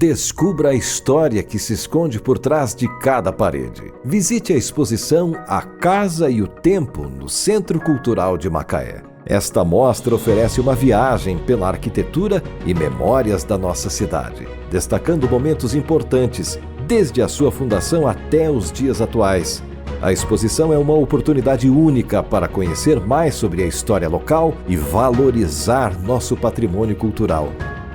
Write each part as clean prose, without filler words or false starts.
Descubra a história que se esconde por trás de cada parede. Visite a exposição A Casa e o Tempo no Centro Cultural de Macaé. Esta mostra oferece uma viagem pela arquitetura e memórias da nossa cidade, destacando momentos importantes, desde a sua fundação até os dias atuais. A exposição é uma oportunidade única para conhecer mais sobre a história local e valorizar nosso patrimônio cultural.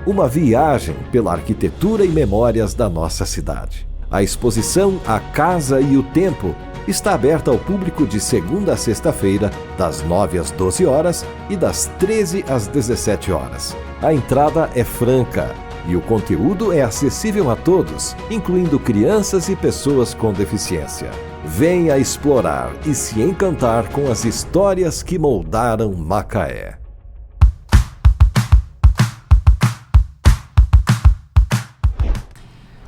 Uma viagem pela arquitetura e memórias da nossa cidade. A exposição A Casa e o Tempo está aberta ao público de segunda a sexta-feira, das 9 às 12 horas e das 13 às 17 horas. A entrada é franca e o conteúdo é acessível a todos, incluindo crianças e pessoas com deficiência. Venha explorar e se encantar com as histórias que moldaram Macaé.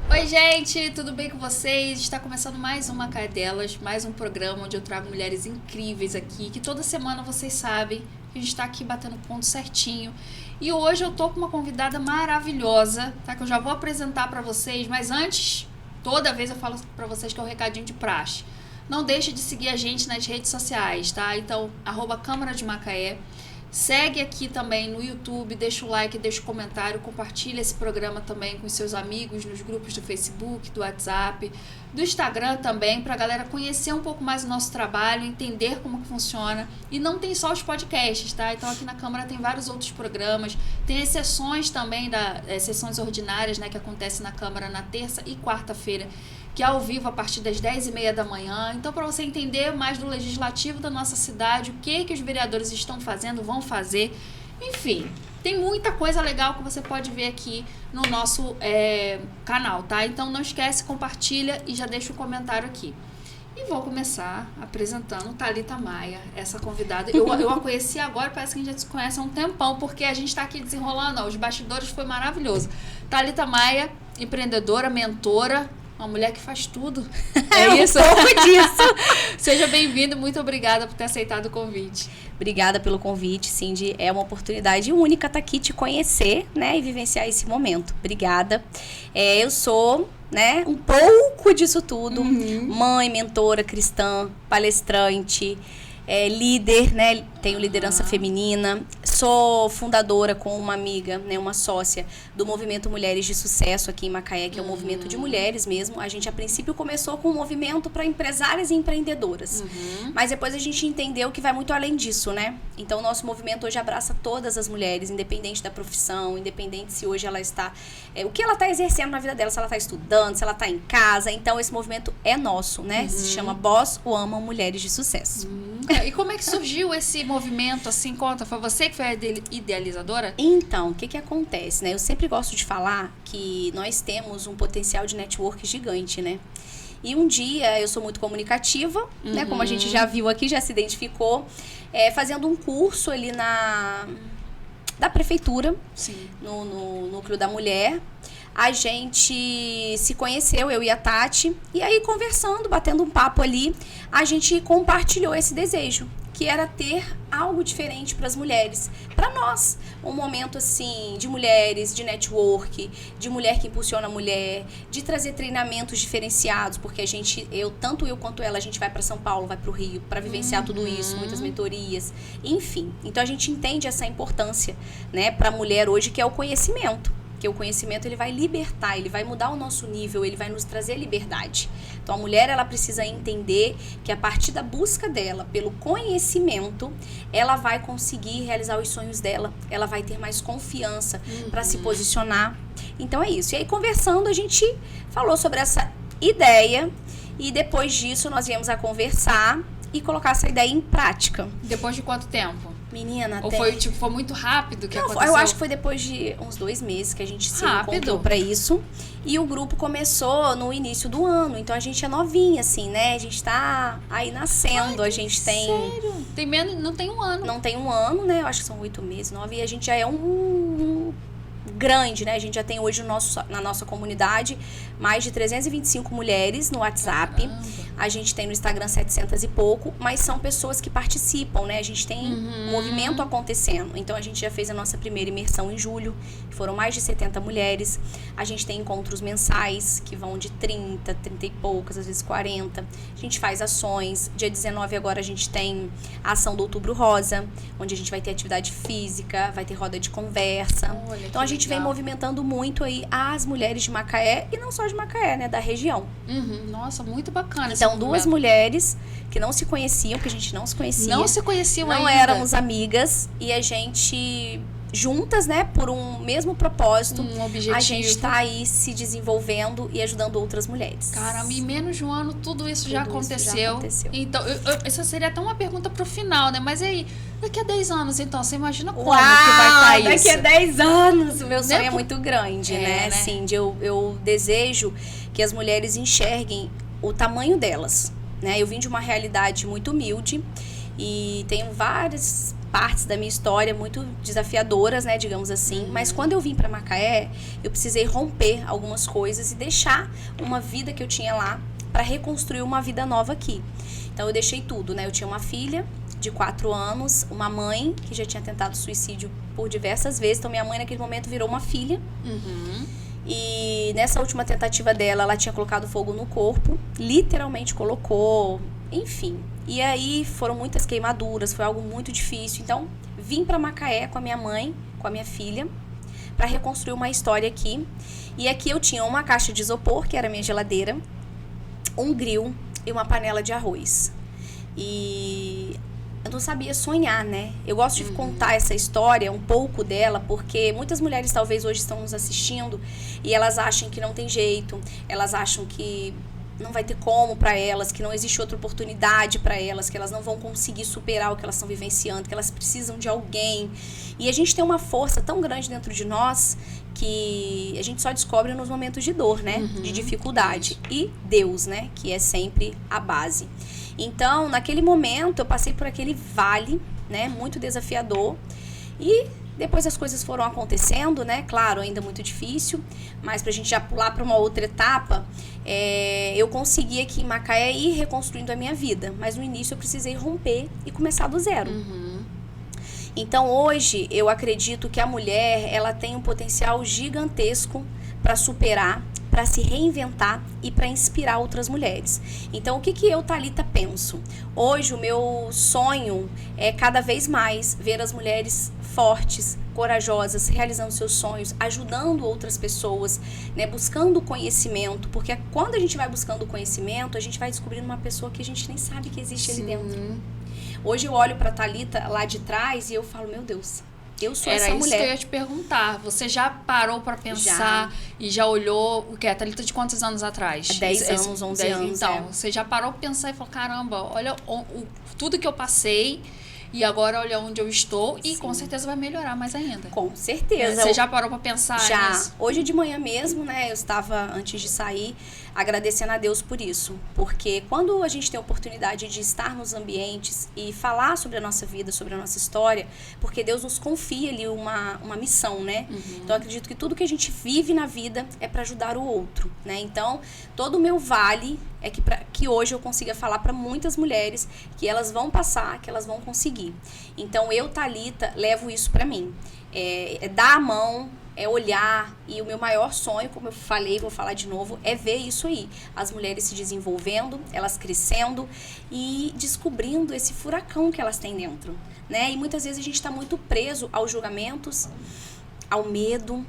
Oi gente, tudo bem com vocês? Está começando mais um Macaé Delas, mais um programa onde eu trago mulheres incríveis aqui, que toda semana vocês sabem que a gente está aqui batendo ponto certinho. E hoje eu tô com uma convidada maravilhosa, tá? Que eu já vou apresentar para vocês, mas antes, toda vez eu falo para vocês que é um recadinho de praxe. Não deixe de seguir a gente nas redes sociais, tá? Então, @Câmara de Macaé. Segue aqui também no YouTube, deixa o like, deixa o comentário, compartilha esse programa também com seus amigos nos grupos do Facebook, do WhatsApp, do Instagram também, pra galera conhecer um pouco mais o nosso trabalho, entender como que funciona. E não tem só os podcasts, tá? Então aqui na Câmara tem vários outros programas, tem as sessões também, sessões ordinárias, né, que acontecem na Câmara na terça e quarta-feira, que é ao vivo a partir das 10h30 da manhã. Então, para você entender mais do legislativo da nossa cidade, o que os vereadores estão fazendo, vão fazer, enfim, tem muita coisa legal que você pode ver aqui no nosso canal, tá? Então, não esquece, compartilha e já deixa um comentário aqui. E vou começar apresentando Thalita Maia, essa convidada. Eu a conheci agora, parece que a gente já se conhece há um tempão, porque a gente está aqui desenrolando, ó, os bastidores foi maravilhoso. Thalita Maia, empreendedora, mentora, uma mulher que faz tudo. É isso? Um pouco disso. Seja bem-vindo, muito obrigada por ter aceitado o convite. Obrigada pelo convite, Cindy. É uma oportunidade única estar aqui, te conhecer, né, e vivenciar esse momento. Obrigada. Eu sou, né, um pouco disso tudo. Mãe, mentora, cristã, palestrante, líder, né, tenho liderança feminina. Sou fundadora com uma amiga, né, uma sócia do Movimento Mulheres de Sucesso aqui em Macaé, que é um movimento de mulheres mesmo. A gente, a princípio, começou com um movimento para empresárias e empreendedoras. Mas depois a gente entendeu que vai muito além disso, né? Então, o nosso movimento hoje abraça todas as mulheres, independente da profissão, independente se hoje ela está... o que ela está exercendo na vida dela, se ela está estudando, se ela está em casa. Então, esse movimento é nosso, né? Se chama Boss o Ama Mulheres de Sucesso. E como é que surgiu esse movimento, assim, conta? Foi você que foi a idealizadora? Então, o que acontece, né? Eu sempre gosto de falar que nós temos um potencial de network gigante, né? E um dia, eu sou muito comunicativa, né? Como a gente já viu aqui, já se identificou, fazendo um curso ali da prefeitura, Sim. no Núcleo da Mulher. A gente se conheceu, eu e a Tati, e aí conversando, batendo um papo ali, a gente compartilhou esse desejo, que era ter algo diferente para as mulheres, para nós, um momento assim de mulheres, de network, de mulher que impulsiona a mulher, de trazer treinamentos diferenciados, porque tanto eu quanto ela, a gente vai para São Paulo, vai para o Rio, para vivenciar tudo isso, muitas mentorias, enfim. Então a gente entende essa importância, né, para a mulher hoje, que é o conhecimento. Porque o conhecimento, ele vai libertar, ele vai mudar o nosso nível, ele vai nos trazer liberdade. Então, a mulher, ela precisa entender que a partir da busca dela pelo conhecimento, ela vai conseguir realizar os sonhos dela, ela vai ter mais confiança para se posicionar. Então, é isso. E aí, conversando, a gente falou sobre essa ideia e depois disso, nós viemos a conversar e colocar essa ideia em prática. Depois de quanto tempo? Menina, Ou foi muito rápido que aconteceu? Eu acho que foi depois de uns 2 meses que a gente se encontrou pra isso. E o grupo começou no início do ano. Então, a gente é novinha, assim, né? A gente tá aí nascendo. A gente tem... Sério? Não tem um ano. Não tem um ano, né? Eu acho que são 8 meses, 9. E a gente já é um grande, né? A gente já tem hoje na nossa comunidade mais de 325 mulheres no WhatsApp. Caramba. A gente tem no Instagram 700 e pouco, mas são pessoas que participam, né? A gente tem movimento acontecendo. Então, a gente já fez a nossa primeira imersão em julho, que foram mais de 70 mulheres. A gente tem encontros mensais, que vão de 30 e poucas, às vezes 40. A gente faz ações. Dia 19 agora a gente tem a ação do Outubro Rosa, onde a gente vai ter atividade física, vai ter roda de conversa. Olha, então, a gente vem movimentando muito aí as mulheres de Macaé, e não só de Macaé, né? Da região. Nossa, muito bacana. Então, duas mulheres que não se conheciam, que a gente não se conhecia. Não se conheciam ainda. Não éramos amigas. E a gente, juntas, né, por um mesmo propósito, objetivo. A gente tá aí se desenvolvendo e ajudando outras mulheres. Caramba, em menos de um ano tudo isso já aconteceu. Então, essa seria até uma pergunta pro final, né? Mas aí, daqui a 10 anos, então, você imagina como que vai estar isso? Daqui a 10 anos, o meu sonho é muito grande, né? Cindy, eu desejo que as mulheres enxerguem o tamanho delas, né? Eu vim de uma realidade muito humilde e tenho várias partes da minha história muito desafiadoras, né, digamos assim, mas quando eu vim para Macaé, eu precisei romper algumas coisas e deixar uma vida que eu tinha lá para reconstruir uma vida nova aqui. Então eu deixei tudo, né? Eu tinha uma filha de 4 anos, uma mãe que já tinha tentado suicídio por diversas vezes, então minha mãe naquele momento virou uma filha. E nessa última tentativa dela, ela tinha colocado fogo no corpo, literalmente colocou, enfim. E aí foram muitas queimaduras, foi algo muito difícil. Então, vim para Macaé com a minha mãe, com a minha filha, para reconstruir uma história aqui. E aqui eu tinha uma caixa de isopor, que era a minha geladeira, um grill e uma panela de arroz. E eu não sabia sonhar, né? Eu gosto de contar essa história, um pouco dela, porque muitas mulheres talvez hoje estão nos assistindo e elas acham que não tem jeito, elas acham que não vai ter como para elas, que não existe outra oportunidade para elas, que elas não vão conseguir superar o que elas estão vivenciando, que elas precisam de alguém. E a gente tem uma força tão grande dentro de nós que a gente só descobre nos momentos de dor, né? De dificuldade. E Deus, né? Que é sempre a base. Então, naquele momento, eu passei por aquele vale, né? Muito desafiador. E depois as coisas foram acontecendo, né? Claro, ainda muito difícil. Mas pra gente já pular para uma outra etapa, eu consegui aqui em Macaé ir reconstruindo a minha vida. Mas no início eu precisei romper e começar do zero. Então, hoje, eu acredito que a mulher, ela tem um potencial gigantesco para superar, para se reinventar e para inspirar outras mulheres. Então, o que eu, Thalita, penso? Hoje, o meu sonho é cada vez mais ver as mulheres fortes, corajosas, realizando seus sonhos, ajudando outras pessoas, né, buscando conhecimento, porque quando a gente vai buscando conhecimento, a gente vai descobrindo uma pessoa que a gente nem sabe que existe ali dentro. Hoje eu olho pra Thalita lá de trás e eu falo, meu Deus, eu sou essa mulher. Era isso que eu ia te perguntar. Você já parou pra pensar e já olhou o que? A Thalita de quantos anos atrás? 10 anos, 11 anos. Então, você já parou pra pensar e falou, caramba, olha tudo que eu passei e agora olha onde eu estou. E com certeza vai melhorar mais ainda. Com certeza. Você já parou pra pensar nisso? Hoje de manhã mesmo, né, eu estava, antes de sair, agradecendo a Deus por isso. Porque quando a gente tem a oportunidade de estar nos ambientes e falar sobre a nossa vida, sobre a nossa história, porque Deus nos confia ali uma missão, né? Então, eu acredito que tudo que a gente vive na vida é para ajudar o outro, né? Então, todo o meu vale é que hoje eu consiga falar para muitas mulheres que elas vão passar, que elas vão conseguir. Então, eu, Thalita, levo isso para mim. É dar a mão, é olhar, e o meu maior sonho, como eu falei, vou falar de novo, é ver isso aí. As mulheres se desenvolvendo, elas crescendo e descobrindo esse furacão que elas têm dentro, né? E muitas vezes a gente está muito preso aos julgamentos, ao medo,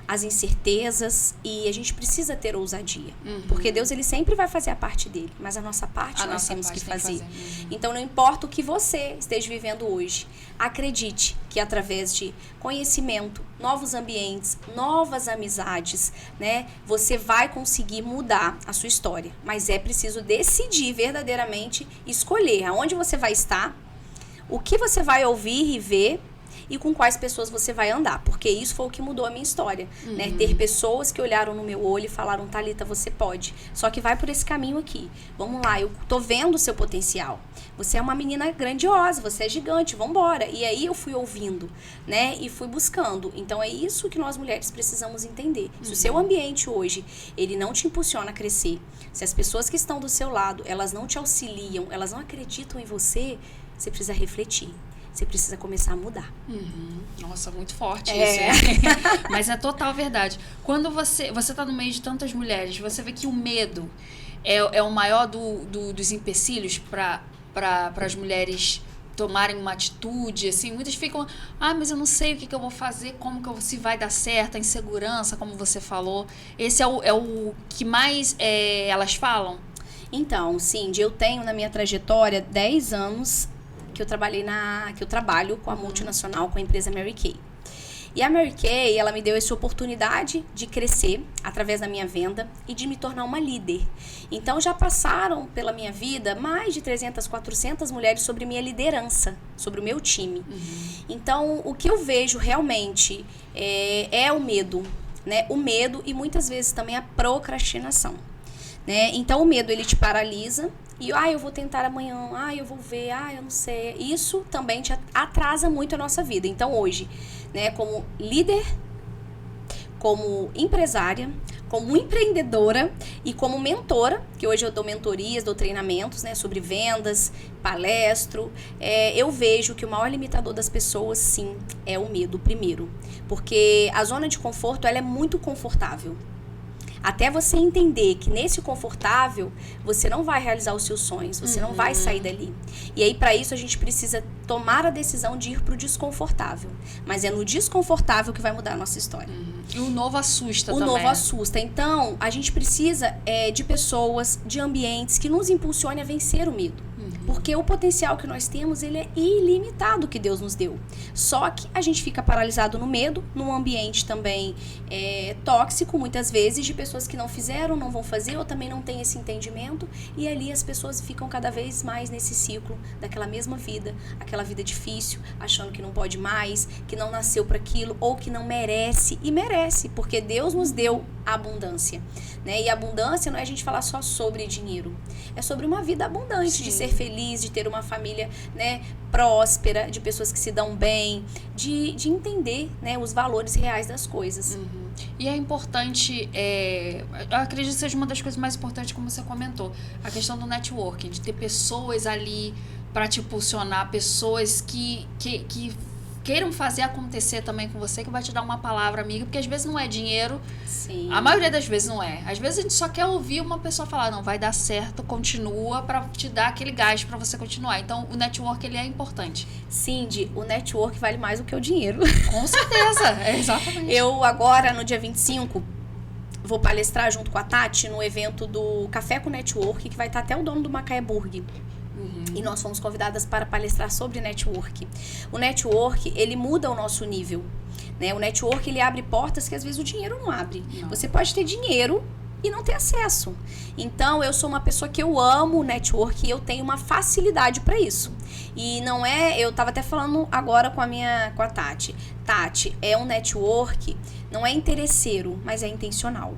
às incertezas, e a gente precisa ter ousadia. Porque Deus, ele sempre vai fazer a parte dele, mas a nossa parte nós temos que fazer. Então, não importa o que você esteja vivendo hoje, acredite que através de conhecimento, novos ambientes, novas amizades, né, você vai conseguir mudar a sua história. Mas é preciso decidir verdadeiramente, escolher aonde você vai estar, o que você vai ouvir e ver, e com quais pessoas você vai andar, porque isso foi o que mudou a minha história, né? Ter pessoas que olharam no meu olho e falaram, Thalita, você pode, só que vai por esse caminho aqui, vamos lá, eu tô vendo o seu potencial, você é uma menina grandiosa, você é gigante, vambora. E aí eu fui ouvindo, né? E fui buscando. Então é isso que nós mulheres precisamos entender. Se o seu ambiente hoje, ele não te impulsiona a crescer, se as pessoas que estão do seu lado, elas não te auxiliam, elas não acreditam em você, você precisa refletir. Você precisa começar a mudar. Nossa, muito forte isso. Mas é total verdade. Quando você tá no meio de tantas mulheres, você vê que o medo é o maior dos empecilhos para as mulheres tomarem uma atitude, assim, muitas ficam, mas eu não sei o que eu vou fazer, se vai dar certo, a insegurança, como você falou. Esse é o que mais elas falam? Então, Cindy, eu tenho na minha trajetória 10 anos que eu trabalho com a multinacional, com a empresa Mary Kay. E a Mary Kay, ela me deu essa oportunidade de crescer através da minha venda e de me tornar uma líder. Então, já passaram pela minha vida mais de 300, 400 mulheres sobre minha liderança, sobre o meu time. Então, o que eu vejo realmente é o medo, né? O medo e muitas vezes também a procrastinação, né? Então, o medo, ele te paralisa. E, eu vou tentar amanhã, eu vou ver, eu não sei. Isso também te atrasa muito a nossa vida. Então, hoje, né, como líder, como empresária, como empreendedora e como mentora, que hoje eu dou mentorias, dou treinamentos, né, sobre vendas, palestro, eu vejo que o maior limitador das pessoas, sim, é o medo, primeiro. Porque a zona de conforto, ela é muito confortável. Até você entender que nesse confortável, você não vai realizar os seus sonhos, você não vai sair dali. E aí, para isso, a gente precisa tomar a decisão de ir pro desconfortável. Mas é no desconfortável que vai mudar a nossa história. E o novo assusta também. O novo assusta. Então, a gente precisa de pessoas, de ambientes que nos impulsionem a vencer o medo. Porque o potencial que nós temos, ele é ilimitado, que Deus nos deu. Só que a gente fica paralisado no medo, num ambiente também tóxico, muitas vezes, de pessoas que não fizeram, não vão fazer, ou também não têm esse entendimento. E ali as pessoas ficam cada vez mais nesse ciclo daquela mesma vida, aquela vida difícil, achando que não pode mais, que não nasceu para aquilo, ou que não merece. E merece, porque Deus nos deu a abundância, né? E a abundância não é a gente falar só sobre dinheiro, é sobre uma vida abundante. Sim. De ser feliz, de ter uma família, né, próspera, de pessoas que se dão bem, de entender, né, os valores reais das coisas. E é importante, eu acredito que seja uma das coisas mais importantes, como você comentou, a questão do networking, de ter pessoas ali para te impulsionar, pessoas que queiram fazer acontecer também com você, que vai te dar uma palavra amiga, porque às vezes não é dinheiro. Sim. A maioria das vezes não é. Às vezes a gente só quer ouvir uma pessoa falar, não, vai dar certo, continua, pra te dar aquele gás pra você continuar. Então, o network, ele é importante. Cindy, o network vale mais do que o dinheiro. Com certeza, exatamente. Eu agora, no dia 25, vou palestrar junto com a Tati no evento do Café com Network, que vai estar até o dono do Macaé Burg. E nós fomos convidadas para palestrar sobre network. O network, ele muda o nosso nível, né? O network, ele abre portas que às vezes o dinheiro não abre. Não. Você pode ter dinheiro e não ter acesso. Então, eu sou uma pessoa que eu amo o network e eu tenho uma facilidade para isso. E não eu tava até falando agora com a Tati. Tati, é um network, não é interesseiro, mas é intencional.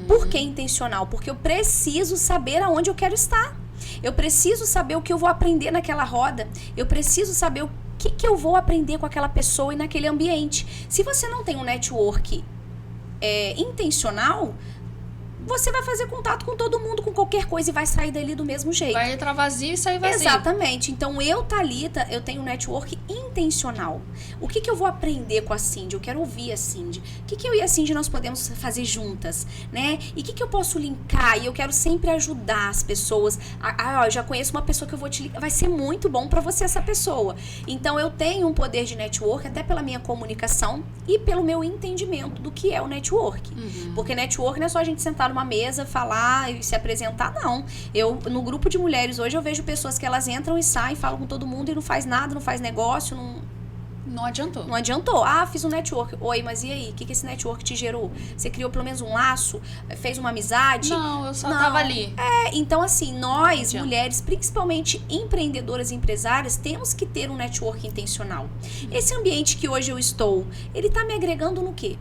Por que intencional? Porque eu preciso saber aonde eu quero estar. Eu preciso saber o que eu vou aprender naquela roda. Eu preciso saber o que eu vou aprender com aquela pessoa e naquele ambiente. Se você não tem um network intencional, você vai fazer contato com todo mundo, com qualquer coisa e vai sair dali do mesmo jeito. Vai entrar vazio e sair vazio. Exatamente. Então, eu, Thalita, eu tenho um network intencional. O que eu vou aprender com a Cindy? Eu quero ouvir a Cindy. O que eu e a Cindy nós podemos fazer juntas, né? E o que eu posso linkar? E eu quero sempre ajudar as pessoas. Eu já conheço uma pessoa que eu vou te linkar. Vai ser muito bom pra você essa pessoa. Então, eu tenho um poder de network, até pela minha comunicação e pelo meu entendimento do que é o network. Porque network não é só a gente sentar numa mesa, falar e se apresentar, não. No grupo de mulheres hoje, eu vejo pessoas que elas entram e saem, falam com todo mundo e não faz nada, não faz negócio, Não adiantou. Não adiantou. Ah, fiz um network. Oi, mas e aí? O que esse network te gerou? Você criou pelo menos um laço? Fez uma amizade? Não, eu só tava ali. Então assim, nós, mulheres, principalmente empreendedoras e empresárias, temos que ter um network intencional. Esse ambiente que hoje eu estou, ele tá me agregando no quê?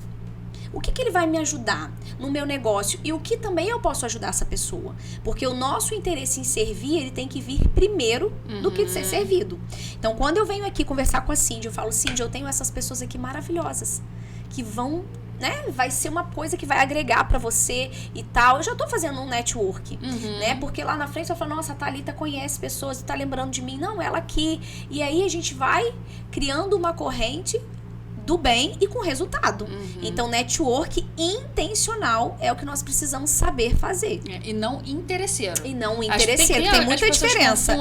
O que ele vai me ajudar no meu negócio e o que também eu posso ajudar essa pessoa? Porque o nosso interesse em servir, ele tem que vir primeiro do que de ser servido. Então, quando eu venho aqui conversar com a Cindy, eu falo, Cindy, eu tenho essas pessoas aqui maravilhosas que vão, né? Vai ser uma coisa que vai agregar pra você e tal. Eu já tô fazendo um network, né? Porque lá na frente eu falo, nossa, a Thalita conhece pessoas e tá lembrando de mim. Não, ela aqui. E aí a gente vai criando uma corrente do bem e com resultado. Então, network intencional é o que nós precisamos saber fazer. E não interesseiro. E não interesseiro. Tem muita diferença.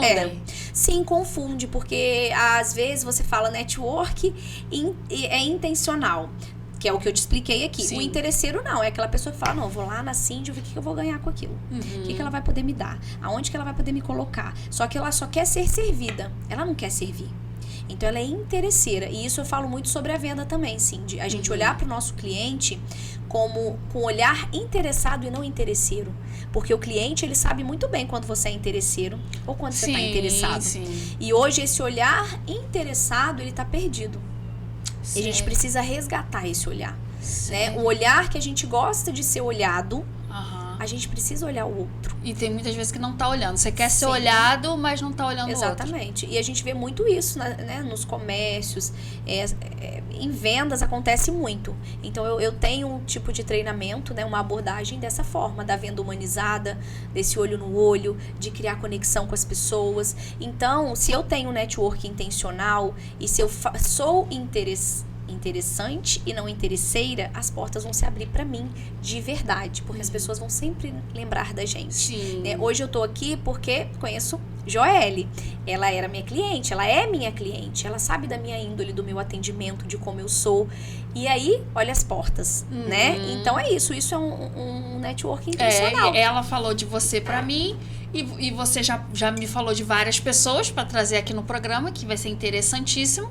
Sim, confunde, porque às vezes você fala network é intencional. Que é o que eu te expliquei aqui. Sim. O interesseiro não, é aquela pessoa que fala, não, eu vou lá na Cindy, ver o que eu vou ganhar com aquilo. O que ela vai poder me dar? Aonde que ela vai poder me colocar? Só que ela só quer ser servida. Ela não quer servir. Então, ela é interesseira. E isso eu falo muito sobre a venda também, sim. De a gente olhar para o nosso cliente como com olhar interessado e não interesseiro. Porque o cliente, ele sabe muito bem quando você é interesseiro ou quando você está interessado. Sim. E hoje, esse olhar interessado, ele está perdido. Certo. E a gente precisa resgatar esse olhar. Né? O olhar que a gente gosta de ser olhado, a gente precisa olhar o outro. E tem muitas vezes que não tá olhando. Você quer ser olhado, mas não tá olhando o outro. Exatamente. E a gente vê muito isso, né, nos comércios. Em vendas acontece muito. Então, eu tenho um tipo de treinamento, né, uma abordagem dessa forma, da venda humanizada, desse olho no olho, de criar conexão com as pessoas. Então, se eu tenho um network intencional e se eu sou interessante e não interesseira, as portas vão se abrir pra mim de verdade, porque as pessoas vão sempre lembrar da gente. Né? Hoje eu tô aqui porque conheço Joelle. Ela era minha cliente, ela é minha cliente, ela sabe da minha índole, do meu atendimento, de como eu sou. E aí, olha as portas, né? Então é isso é um network intencional. Ela falou de você pra mim. E você já me falou de várias pessoas pra trazer aqui no programa, que vai ser interessantíssimo.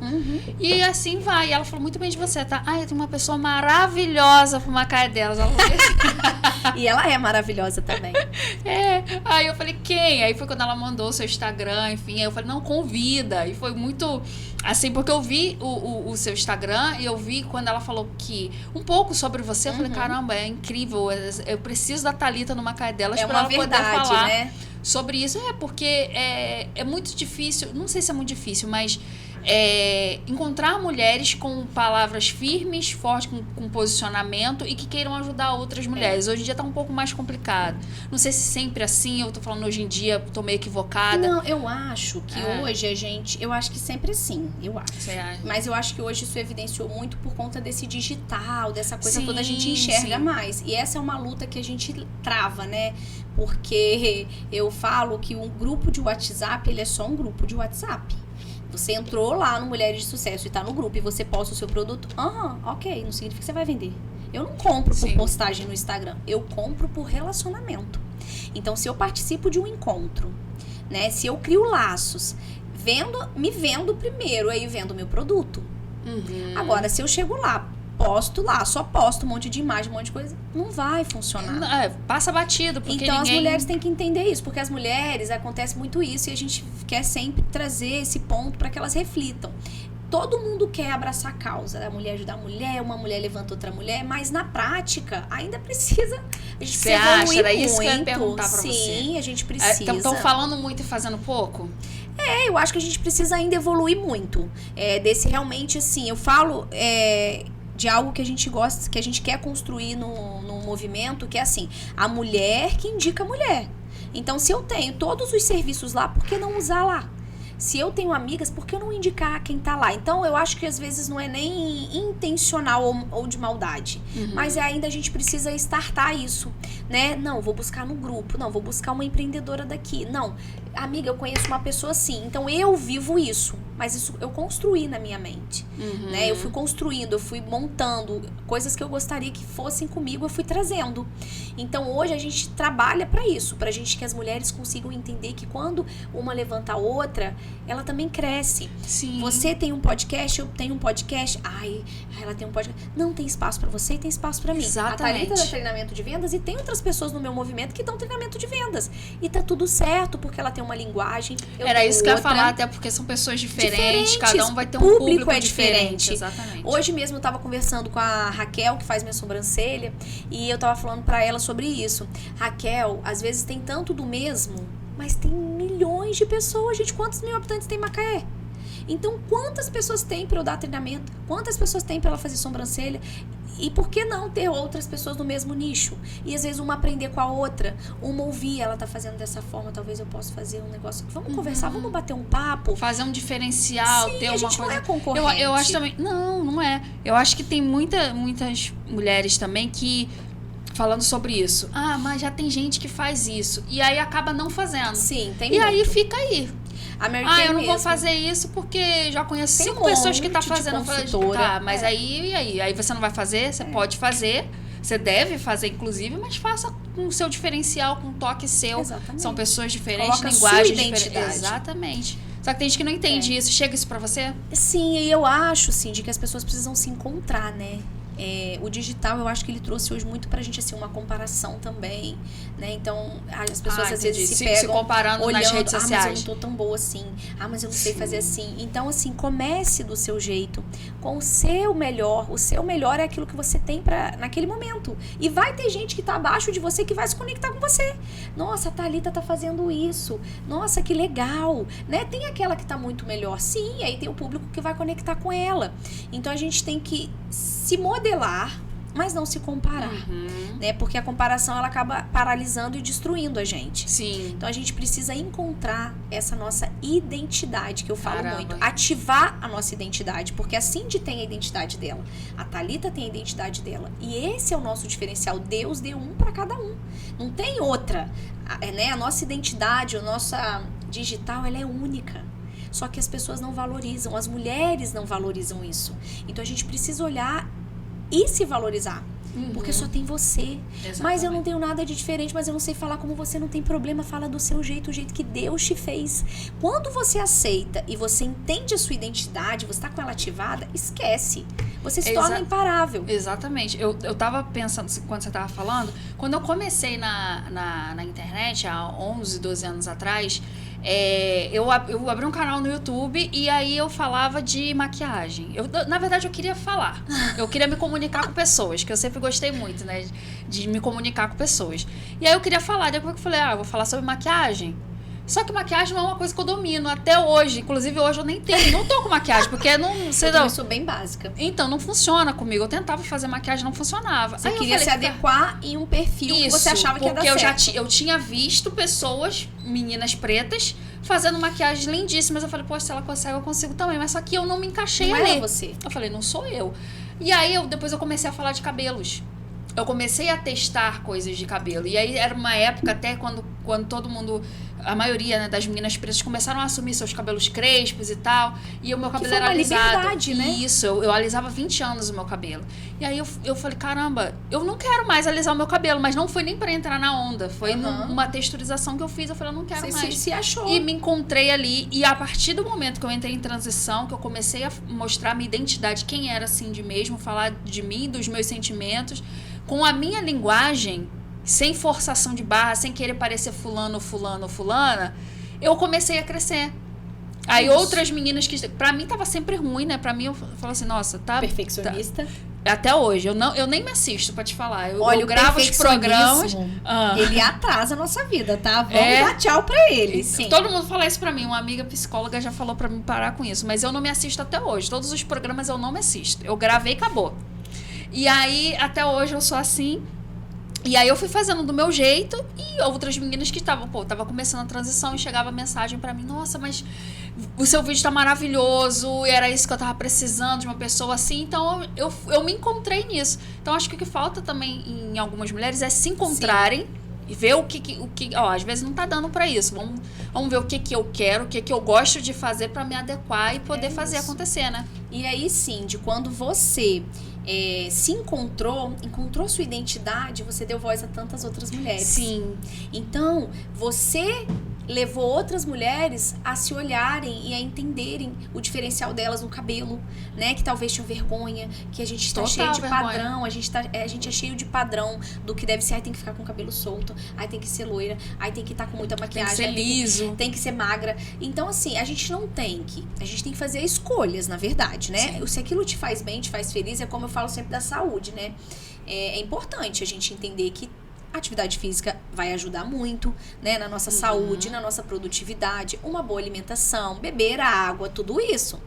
E assim vai. E ela falou muito bem de você, tá? Eu tenho uma pessoa maravilhosa pro Macaé delas. Ela falou assim. E ela é maravilhosa também. Aí eu falei, quem? Aí foi quando ela mandou o seu Instagram, enfim. Aí eu falei, não, convida. E foi muito assim, porque eu vi o seu Instagram e eu vi quando ela falou que um pouco sobre você. Eu falei, caramba, é incrível. Eu preciso da Thalita no Macaé delas pra ela poder falar. Né? Sobre isso, porque é muito difícil, não sei se é muito difícil, mas encontrar mulheres com palavras firmes, fortes, com posicionamento e que queiram ajudar outras mulheres. Hoje em dia tá um pouco mais complicado. Não sei se sempre assim, eu tô falando hoje em dia, tô meio equivocada. Não, eu acho que hoje eu acho que sempre sim, eu acho. Você acha? Mas eu acho que hoje isso evidenciou muito por conta desse digital, dessa coisa toda, a gente enxerga mais. E essa é uma luta que a gente trava, né? Porque eu falo que um grupo de WhatsApp, ele é só um grupo de WhatsApp. Você entrou lá no Mulheres de Sucesso e tá no grupo e você posta o seu produto, ok, não significa que você vai vender. Eu não compro por postagem no Instagram, eu compro por relacionamento. Então, se eu participo de um encontro, né, se eu crio laços, me vendo primeiro, aí vendo o meu produto. Agora, se eu chego lá, posto lá, só posto um monte de imagem, um monte de coisa, não vai funcionar. Passa batido, porque então as mulheres têm que entender isso, porque as mulheres, acontece muito isso e a gente quer sempre trazer esse ponto para que elas reflitam. Todo mundo quer abraçar a causa, a mulher ajudar a mulher, uma mulher levanta outra mulher, mas na prática ainda precisa. A gente precisa evoluir muito. Isso que eu ia perguntar pra você. Sim, a gente precisa. Estão falando muito e fazendo pouco? Eu acho que a gente precisa ainda evoluir muito. Desse realmente, assim, eu falo de algo que a gente gosta, que a gente quer construir no movimento, que é assim, a mulher que indica a mulher. Então, se eu tenho todos os serviços lá, por que não usar lá? Se eu tenho amigas, por que não indicar quem tá lá? Então, eu acho que às vezes não é nem intencional ou de maldade. Mas ainda a gente precisa startar isso, né? Não, vou buscar no grupo. Não, vou buscar uma empreendedora daqui. Não, amiga, eu conheço uma pessoa assim. Então, eu vivo isso. mas isso eu construí na minha mente, né? Eu fui construindo, eu fui montando coisas que eu gostaria que fossem comigo, eu fui trazendo. Então hoje a gente trabalha para isso, pra gente que as mulheres consigam entender que quando uma levanta a outra, ela também cresce. Sim. Você tem um podcast, eu tenho um podcast, ela tem um podcast. Não, tem espaço pra você e tem espaço pra mim. Exatamente. A Thalita dá treinamento de vendas e tem outras pessoas no meu movimento que dão treinamento de vendas. E tá tudo certo, porque ela tem uma linguagem. Era isso que eu ia outra. falar, até porque são pessoas diferentes, cada um vai ter um público diferente. Exatamente. Hoje mesmo eu tava conversando com a Raquel, que faz minha sobrancelha, e eu tava falando pra ela sobre isso. Raquel, às vezes tem tanto do mesmo, mas tem milhões de pessoas, gente. Quantos mil habitantes tem Macaé? Então, quantas pessoas tem para eu dar treinamento? Quantas pessoas tem para ela fazer sobrancelha? E por que não ter outras pessoas no mesmo nicho? E às vezes uma aprender com a outra, uma ouvir, ela tá fazendo dessa forma, talvez eu possa fazer um negócio. Vamos conversar, vamos bater um papo. Fazer um diferencial, Sim, ter a uma gente coisa. não é concorrente. Eu acho também. Não é. Eu acho que tem muitas mulheres também que. Falando sobre isso. Mas já tem gente que faz isso. E aí acaba não fazendo. Sim, tem E muito. aí fica aí. Eu não vou fazer isso porque já conheço 5 pessoas que tá fazendo. Tá, mas aí, e aí? Aí você não vai fazer? Você pode fazer. Você deve fazer, inclusive, mas faça com o seu diferencial, com o toque seu. Exatamente. São pessoas diferentes, Coloca linguagens sua identidade. diferentes. Exatamente. Só que tem gente que não entende isso. Chega isso pra você? Sim, e eu acho, Cindy, que as pessoas precisam se encontrar, né? O digital, eu acho que ele trouxe hoje muito pra gente, assim, uma comparação também, né? Então, as pessoas às vezes se pegam se comparando olhando, nas redes sociais. mas eu não tô tão boa assim. Mas eu não sei fazer assim. Então, assim, comece do seu jeito, com o seu melhor. O seu melhor é aquilo que você tem naquele momento. E vai ter gente que tá abaixo de você que vai se conectar com você. Nossa, a Thalita tá fazendo isso. Nossa, que legal, né? Tem aquela que tá muito melhor, sim, aí tem o público que vai conectar com ela. Então, a gente tem que se modelar, mas não se comparar, né? Porque a comparação, ela acaba paralisando e destruindo a gente. Sim. Então a gente precisa encontrar essa nossa identidade, que eu falo Caramba. muito. Ativar a nossa identidade, porque a Cindy tem a identidade dela, a Thalita tem a identidade dela. E esse é o nosso diferencial. Deus deu um para cada um. Não tem outra. Né? A nossa identidade, a nossa digital, ela é única. Só que as pessoas não valorizam, as mulheres não valorizam isso. Então a gente precisa olhar e se valorizar. Porque só tem você. Exatamente. Mas eu não tenho nada de diferente, mas eu não sei falar como você, não tem problema, fala do seu jeito, o jeito que Deus te fez. Quando você aceita e você entende a sua identidade, você tá com ela ativada, esquece. Você se torna imparável. Exatamente. Eu tava pensando, quando você tava falando, quando eu comecei na internet, há 11, 12 anos atrás, eu abri um canal no YouTube e aí eu falava de maquiagem. Na verdade, eu queria falar. Eu queria me comunicar com pessoas, que eu sempre gostei muito, né? De me comunicar com pessoas. E aí eu queria falar, depois que eu falei, eu vou falar sobre maquiagem. Só que maquiagem não é uma coisa que eu domino até hoje. Inclusive, hoje eu nem tô com maquiagem, porque Eu sou bem básica. Então, não funciona comigo. Eu tentava fazer maquiagem, não funcionava. Você queria se adequar em um perfil que você achava que ia dar certo. Porque eu tinha visto pessoas, meninas pretas, fazendo maquiagens lindíssimas. Eu falei, poxa, se ela consegue, eu consigo também. Mas só que eu não me encaixei ali. Não era você. Eu falei, não sou eu. E aí, depois eu comecei a falar de cabelos. Eu comecei a testar coisas de cabelo. E aí, era uma época até quando todo mundo... A maioria, né, das meninas pretas começaram a assumir seus cabelos crespos e tal. E o meu cabelo era alisado. Liberdade, né? Isso, eu alisava 20 anos o meu cabelo. E aí eu falei, caramba, eu não quero mais alisar o meu cabelo. Mas não foi nem pra entrar na onda. Foi numa texturização que eu fiz. Eu falei, eu não quero mais. Você se achou. E me encontrei ali. E a partir do momento que eu entrei em transição, que eu comecei a mostrar minha identidade, quem era assim de mesmo, falar de mim, dos meus sentimentos, com a minha linguagem, sem forçação de barra, sem querer parecer fulano, fulana, eu comecei a crescer. Aí outras meninas que... Pra mim tava sempre ruim, né? Pra mim eu falo assim, nossa, tá... Perfeccionista. Até hoje. Eu nem me assisto, pra te falar. Olha, eu gravo os programas... Ele atrasa a nossa vida, tá? Vamos dar tchau pra ele. Sim. Todo mundo fala isso pra mim. Uma amiga psicóloga já falou pra mim parar com isso. Mas eu não me assisto até hoje. Todos os programas eu não me assisto. Eu gravei e acabou. E aí, até hoje eu sou assim... E aí eu fui fazendo do meu jeito e outras meninas que tava começando a transição e chegava mensagem pra mim, nossa, mas o seu vídeo tá maravilhoso, e era isso que eu tava precisando de uma pessoa assim, então eu me encontrei nisso. Então acho que o que falta também em algumas mulheres é se encontrarem ver o que às vezes não tá dando para isso. Vamos ver o que eu quero, o que eu gosto de fazer para me adequar e poder fazer acontecer, né? E aí, Cindy, quando você se encontrou sua identidade, você deu voz a tantas outras mulheres. Sim. Então, você levou outras mulheres a se olharem e a entenderem o diferencial delas no cabelo, né? Que talvez tinham vergonha, que a gente está cheio de padrão, a gente é cheio de padrão do que deve ser, aí tem que ficar com o cabelo solto, aí tem que ser loira, aí tem que estar com muita maquiagem, tem que ser liso, tem que ser magra. Então, assim, a gente tem que fazer escolhas, na verdade, né? Sim. Se aquilo te faz bem, te faz feliz, é como eu falo sempre da saúde, né? É importante a gente entender que a atividade física vai ajudar muito, né, na nossa saúde, na nossa produtividade, uma boa alimentação, beber água, tudo isso.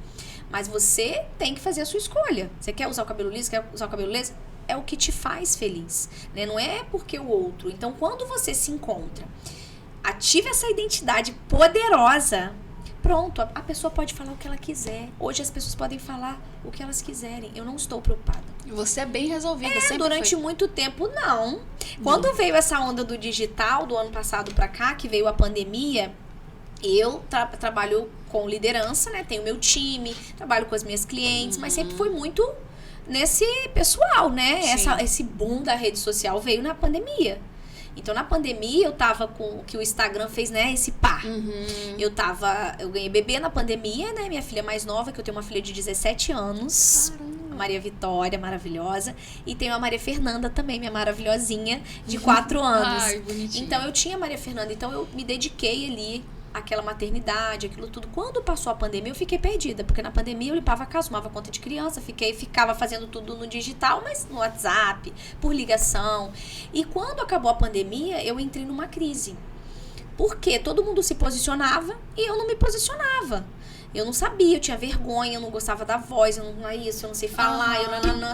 Mas você tem que fazer a sua escolha. Você quer usar o cabelo liso, quer usar o cabelo liso? É o que te faz feliz, né? Não é porque o outro. Então, quando você se encontra, ative essa identidade poderosa. Pronto, a pessoa pode falar o que ela quiser. Hoje as pessoas podem falar o que elas quiserem. Eu não estou preocupada. E você é bem resolvida, sempre durante muito tempo, não. Quando veio essa onda do digital, do ano passado pra cá, que veio a pandemia, eu trabalho com liderança, né? Tenho meu time, trabalho com as minhas clientes, mas sempre foi muito nesse pessoal, né? Esse boom da rede social veio na pandemia. Então, na pandemia, eu tava com o que o Instagram fez, né? Esse par. Eu ganhei bebê na pandemia, né? Minha filha mais nova, que eu tenho uma filha de 17 anos. Caramba. A Maria Vitória, maravilhosa. E tenho a Maria Fernanda também, minha maravilhosinha, de 4 anos. Ai, bonitinha. Então, eu tinha a Maria Fernanda. Então, eu me dediquei ali àquela maternidade, aquilo tudo. Quando passou a pandemia, eu fiquei perdida. Porque na pandemia, eu limpava a casa, tomava conta de criança. Ficava fazendo tudo no digital, mas no WhatsApp, por ligação. E quando acabou a pandemia, eu entrei numa crise. Porque todo mundo se posicionava e eu não me posicionava. Eu não sabia, eu tinha vergonha, eu não gostava da voz, eu não sei falar,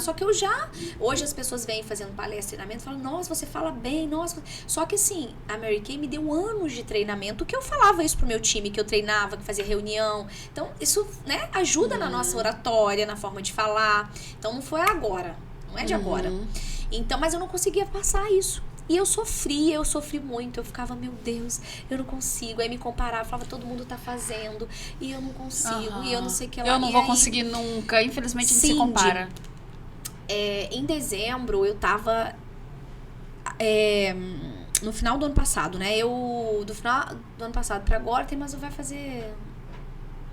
Só que hoje as pessoas vêm fazendo palestra, treinamento, falam, nossa, você fala bem, nossa. Só que assim, a Mary Kay me deu anos de treinamento, que eu falava isso pro meu time, que eu treinava, que fazia reunião. Então, isso, né, ajuda na nossa oratória, na forma de falar. Então, não foi agora, não é de agora. Então, mas eu não conseguia passar isso. E eu sofri muito, eu ficava, meu Deus, eu não consigo. Aí me comparava, falava, todo mundo tá fazendo, e eu não consigo, e eu não sei o que lá. Eu não vou conseguir nunca, infelizmente a gente se compara. Em dezembro, eu tava, no final do ano passado, né, do final do ano passado pra agora, vai fazer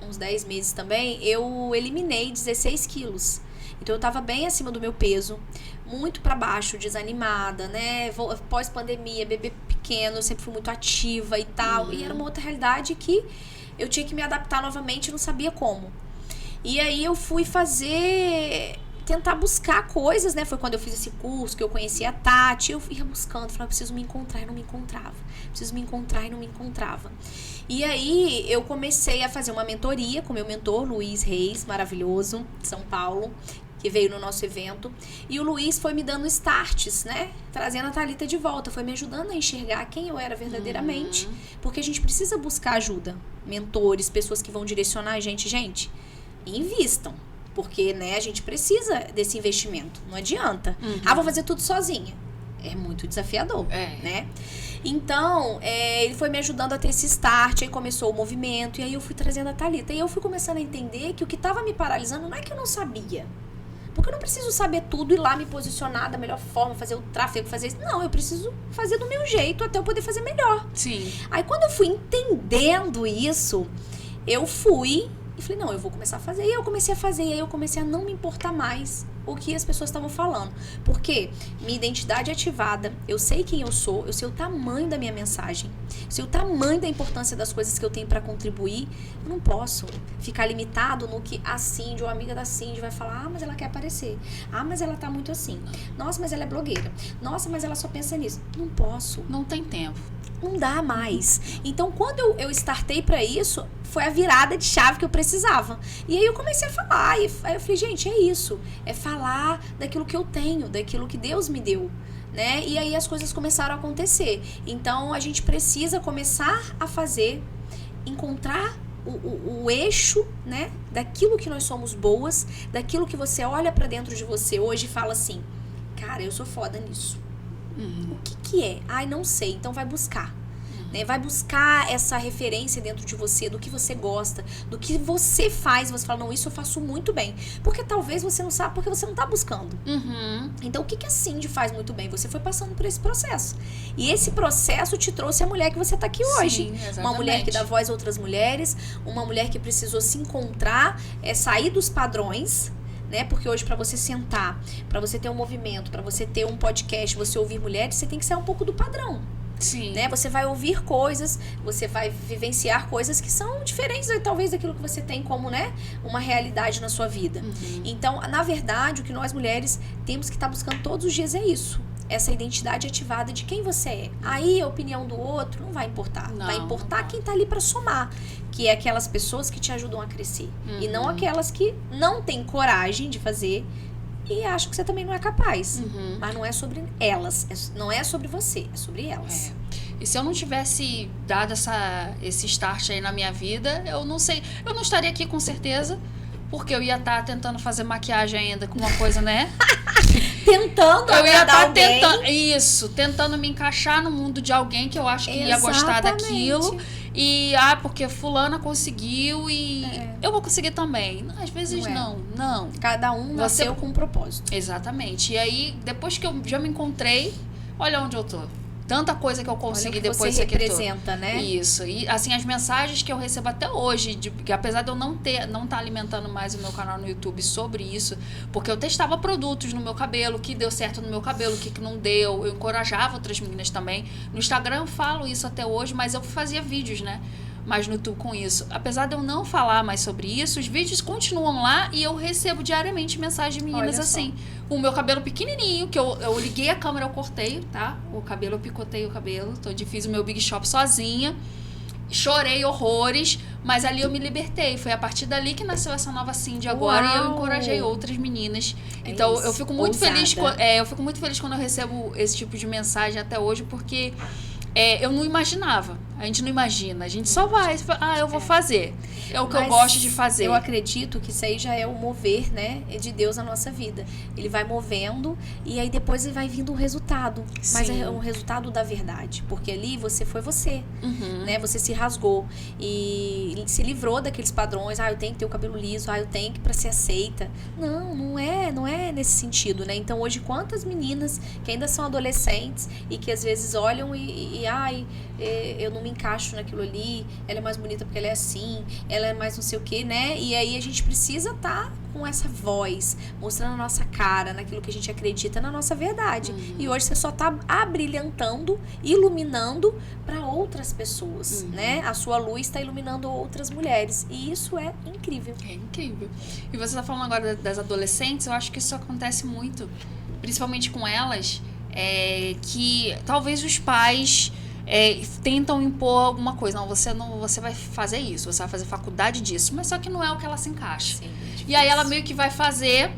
uns 10 meses também, eu eliminei 16 quilos. Então, eu tava bem acima do meu peso, muito pra baixo, desanimada, né? Pós-pandemia, bebê pequeno, eu sempre fui muito ativa e tal. E era uma outra realidade que eu tinha que me adaptar novamente e não sabia como. E aí, eu fui tentar buscar coisas, né? Foi quando eu fiz esse curso, que eu conheci a Tati. Eu ia buscando, falava, preciso me encontrar e não me encontrava. Preciso me encontrar e não me encontrava. E aí, eu comecei a fazer uma mentoria com meu mentor, Luiz Reis, maravilhoso, de São Paulo, que veio no nosso evento. E o Luiz foi me dando starts, né? Trazendo a Thalita de volta. Foi me ajudando a enxergar quem eu era verdadeiramente. Porque a gente precisa buscar ajuda. Mentores, pessoas que vão direcionar a gente. Gente, invistam. Porque, né, a gente precisa desse investimento. Não adianta. Vou fazer tudo sozinha. É muito desafiador, né? Então, ele foi me ajudando a ter esse start, aí começou o movimento, e aí eu fui trazendo a Thalita. E eu fui começando a entender que o que estava me paralisando não é que eu não sabia. Porque eu não preciso saber tudo e lá me posicionar da melhor forma, fazer o tráfego, fazer isso. Não, eu preciso fazer do meu jeito até eu poder fazer melhor. Sim. Aí quando eu fui entendendo isso, eu fui e falei, não, eu vou começar a fazer. E eu comecei a fazer, e aí eu comecei a não me importar mais o que as pessoas estavam falando. Porque minha identidade é ativada, eu sei quem eu sei o tamanho da minha mensagem, sei o tamanho da importância das coisas que eu tenho para contribuir. Eu não posso ficar limitado no que a Cindy ou a amiga da Cindy vai falar, mas ela quer aparecer. Mas ela tá muito assim. Nossa, mas ela é blogueira. Nossa, mas ela só pensa nisso. Não posso. Não tem tempo. Não dá mais. Então, quando eu startei pra isso, foi a virada de chave que eu precisava. E aí eu comecei a falar. E aí eu falei, gente, é isso. É falar daquilo que eu tenho, daquilo que Deus me deu, né? E aí as coisas começaram a acontecer. Então, a gente precisa começar a fazer, encontrar o eixo, né? Daquilo que nós somos boas, daquilo que você olha pra dentro de você hoje e fala assim, cara, eu sou foda nisso. O que é? Ai, não sei. Então vai buscar. Né? Vai buscar essa referência dentro de você, do que você gosta, do que você faz. Você fala, não, isso eu faço muito bem. Porque talvez você não sabe, porque você não tá buscando. Então, o que a Cindy faz muito bem? Você foi passando por esse processo. E esse processo te trouxe a mulher que você tá aqui hoje. Sim, uma mulher que dá voz a outras mulheres, uma mulher que precisou se encontrar, sair dos padrões, né? Porque hoje, para você sentar, para você ter um movimento, para você ter um podcast, você ouvir mulheres, você tem que sair um pouco do padrão. Sim. Né? Você vai ouvir coisas, você vai vivenciar coisas que são diferentes, talvez, daquilo que você tem como, né, uma realidade na sua vida. Então, na verdade, o que nós mulheres temos que estar buscando todos os dias é isso. Essa identidade ativada de quem você é. Aí a opinião do outro não vai importar. Vai importar quem tá ali para somar. Que é aquelas pessoas que te ajudam a crescer. E não aquelas que não têm coragem de fazer e acham que você também não é capaz. Mas não é sobre elas. Não é sobre você, é sobre elas. E se eu não tivesse dado esse start aí na minha vida, eu não sei. Eu não estaria aqui com certeza. Porque eu ia estar tentando fazer maquiagem ainda com uma coisa, né? Tentando eu ia estar tentando tentando me encaixar no mundo de alguém que eu acho que ia gostar daquilo. E, porque fulana conseguiu e eu vou conseguir também. Às vezes não. Cada um nasceu com um propósito. Exatamente. E aí, depois que eu já me encontrei, olha onde eu tô. Tanta coisa que eu consegui depois você representa, né? Isso. E assim, as mensagens que eu recebo até hoje, que apesar de eu não estar alimentando mais o meu canal no YouTube sobre isso, porque eu testava produtos no meu cabelo, que deu certo no meu cabelo, que não deu, eu encorajava outras meninas também. No Instagram eu falo isso até hoje, mas eu fazia vídeos, né? mais no YouTube com isso. Apesar de eu não falar mais sobre isso, os vídeos continuam lá e eu recebo diariamente mensagens de meninas assim. O meu cabelo pequenininho, que eu liguei a câmera, eu cortei, tá? O cabelo, eu picotei o cabelo. Fiz o meu Big Shop sozinha. Chorei horrores, mas ali eu me libertei. Foi a partir dali que nasceu essa nova Cindy agora. E eu encorajei outras meninas. Então eu fico muito feliz. Eu fico muito feliz quando eu recebo esse tipo de mensagem até hoje, porque eu não imaginava. A gente não imagina, a gente só vai. Eu vou fazer. É o que eu gosto de fazer. Eu acredito que isso aí já é o mover, né, de Deus na nossa vida. Ele vai movendo e aí depois vai vindo o resultado. Sim. Mas é um resultado da verdade. Porque ali você foi você, né? Você se rasgou e se livrou daqueles padrões. Eu tenho que ter o cabelo liso. Eu tenho que pra ser aceita. Não é nesse sentido, né? Então hoje quantas meninas que ainda são adolescentes e que às vezes olham eu não me encaixo naquilo ali, ela é mais bonita porque ela é assim, ela é mais não sei o que, né? E aí a gente precisa estar com essa voz, mostrando a nossa cara, naquilo que a gente acredita, na nossa verdade. E hoje você só tá abrilhantando, iluminando para outras pessoas, né? A sua luz está iluminando outras mulheres. E isso é incrível. É incrível. E você tá falando agora das adolescentes, eu acho que isso acontece muito, principalmente com elas, que talvez os pais tentam impor alguma coisa. Você vai fazer isso, você vai fazer faculdade disso, mas só que não é o que ela se encaixa. Sim, e aí ela meio que vai fazer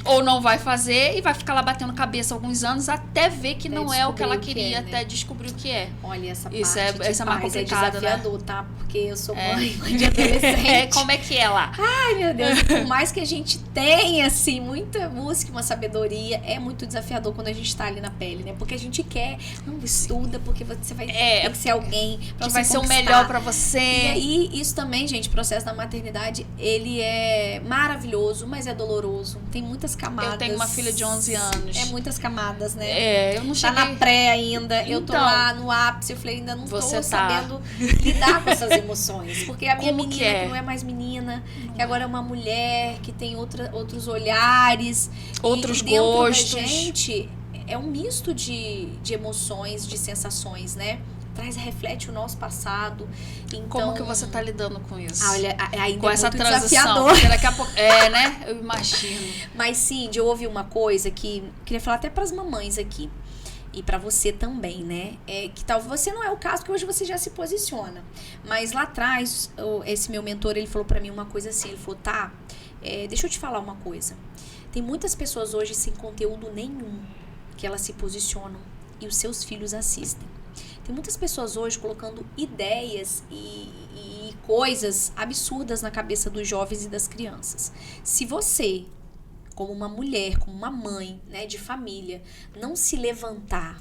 ou não vai fazer e vai ficar lá batendo cabeça alguns anos até ver que não é o que ela queria, até descobrir o que é. Olha, essa parte isso é mais complicado, é desafiador, né? Tá? Porque eu sou mãe de adolescente. Como é que é lá? Ai, meu Deus. Por mais que a gente tenha, assim, muita música, uma sabedoria, é muito desafiador quando a gente tá ali na pele, né? Porque a gente quer, não estuda, porque você vai ter que ser alguém pra que você vai ser o melhor pra você. E aí, isso também, gente, o processo da maternidade, ele é maravilhoso, mas é doloroso. Tem muitas camadas. Eu tenho uma filha de 11 anos. É muitas camadas, né? Eu não cheguei... Tá na pré ainda. Então, eu tô lá no ápice. Eu falei, ainda não tô sabendo lidar com essas emoções. Porque a minha menina que não é mais menina, que agora é uma mulher, que tem outros olhares. Outros gostos. Da gente, é um misto de emoções, de sensações, né? Reflete o nosso passado. Então, como que você tá lidando com isso? Olha, ainda com essa transição. Desafiador. Porque daqui a pouco, né? Eu imagino. Mas sim, eu ouvi uma coisa que queria falar até pras mamães aqui. E pra você também, né? Que talvez você não é o caso, porque hoje você já se posiciona. Mas lá atrás, esse meu mentor, ele falou pra mim uma coisa assim. Ele falou, deixa eu te falar uma coisa. Tem muitas pessoas hoje sem conteúdo nenhum que elas se posicionam e os seus filhos assistem. Tem muitas pessoas hoje colocando ideias e coisas absurdas na cabeça dos jovens e das crianças. Se você, como uma mulher, como uma mãe, né, de família, não se levantar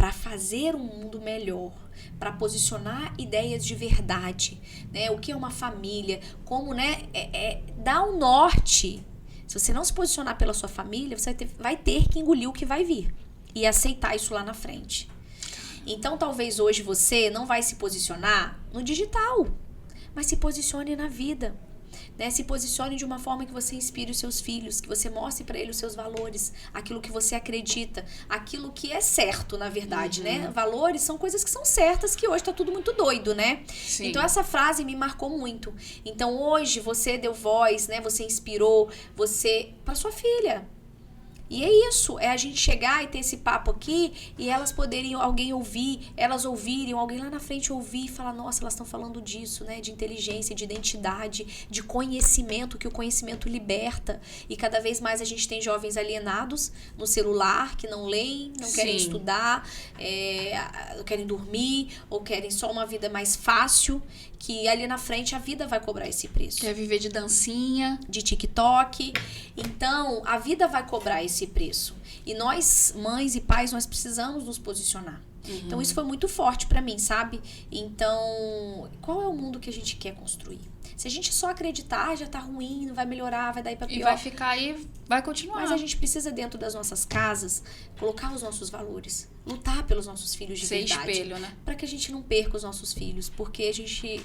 para fazer um mundo melhor, para posicionar ideias de verdade, né? O que é uma família, como, né, dar um norte. Se você não se posicionar pela sua família, você vai ter que engolir o que vai vir e aceitar isso lá na frente. Então, talvez hoje você não vai se posicionar no digital, mas se posicione na vida. Né? Se posicione de uma forma que você inspire os seus filhos, que você mostre para eles os seus valores, aquilo que você acredita, aquilo que é certo, na verdade, né? Valores são coisas que são certas, que hoje tá tudo muito doido, né? Sim. Então essa frase me marcou muito. Então hoje você deu voz, né? Você inspirou você para sua filha. E é isso, é a gente chegar e ter esse papo aqui e elas poderem, alguém ouvir, elas ouvirem, alguém lá na frente ouvir e falar, nossa, elas estão falando disso, né? De inteligência, de identidade, de conhecimento, que o conhecimento liberta. E cada vez mais a gente tem jovens alienados no celular, que não leem, não querem estudar, querem dormir, ou querem só uma vida mais fácil, que ali na frente a vida vai cobrar esse preço. Quer viver de dancinha, de TikTok. Então, a vida vai cobrar esse preço. E nós, mães e pais, nós precisamos nos posicionar. Então, isso foi muito forte pra mim, sabe? Então, qual é o mundo que a gente quer construir? Se a gente só acreditar, já tá ruim, não vai melhorar, vai dar pra pior. E vai ficar aí, vai continuar. Mas a gente precisa, dentro das nossas casas, colocar os nossos valores. Lutar pelos nossos filhos de verdade. Ser espelho, né? Pra que a gente não perca os nossos filhos. Porque a gente...